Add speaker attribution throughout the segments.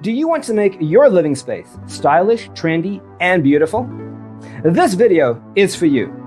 Speaker 1: Do you want to make your living space stylish, trendy, and beautiful? This video is for you.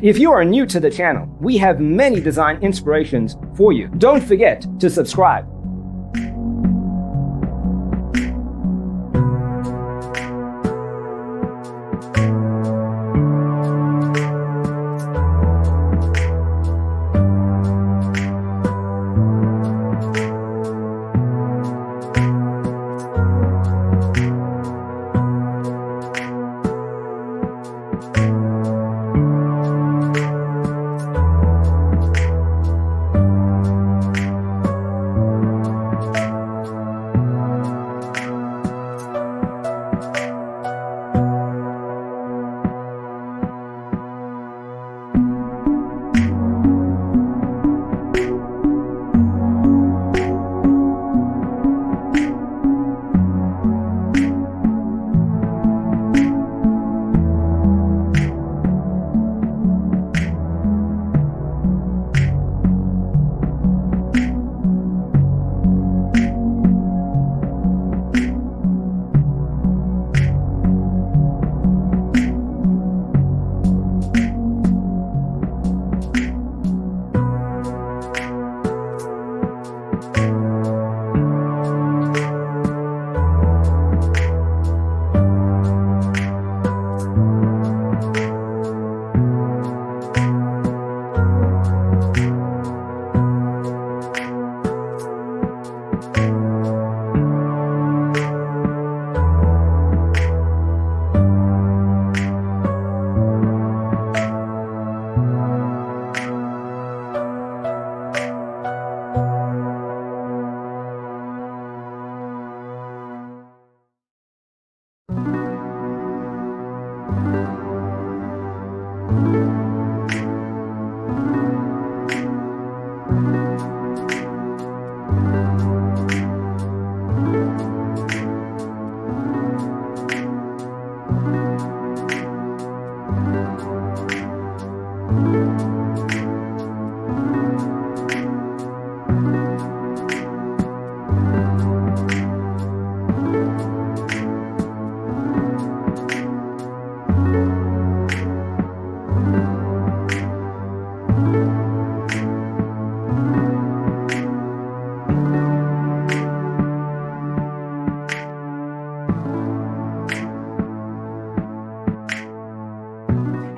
Speaker 1: If you are new to the channel, we have many design inspirations for you. Don't forget to subscribe.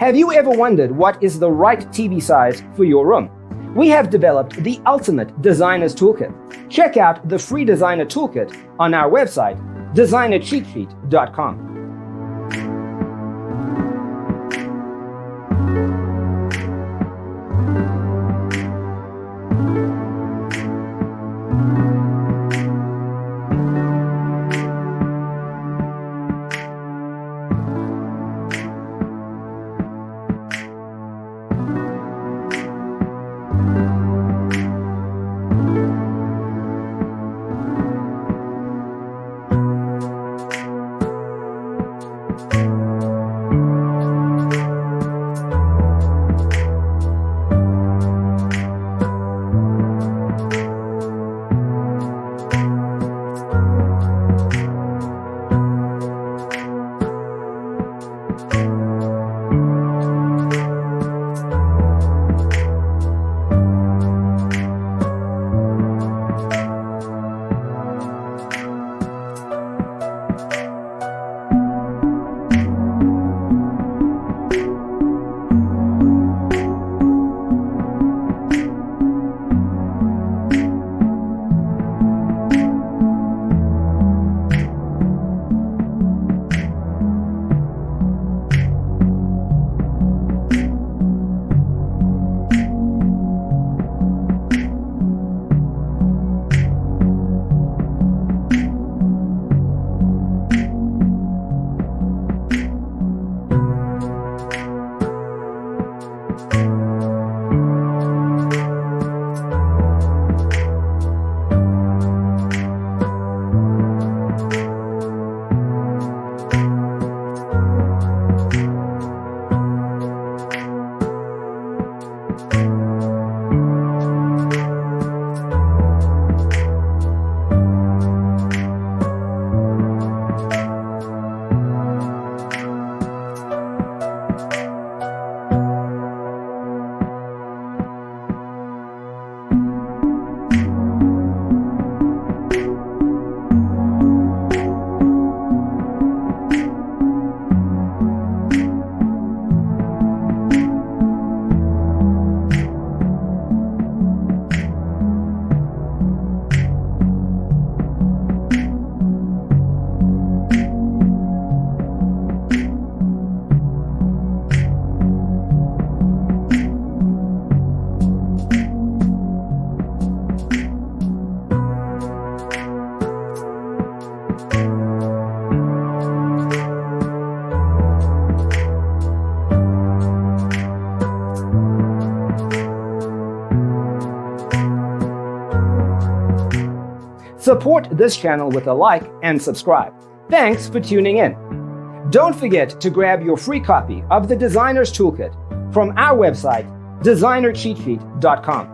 Speaker 1: Have you ever wondered what is the right TV size for your room? We have developed the ultimate designer's toolkit. Check out the free designer toolkit on our website, designercheatsheet.com. Support this channel with a like and subscribe. Thanks for tuning in. Don't forget to grab your free copy of the Designer's Toolkit from our website, designercheatsheet.com.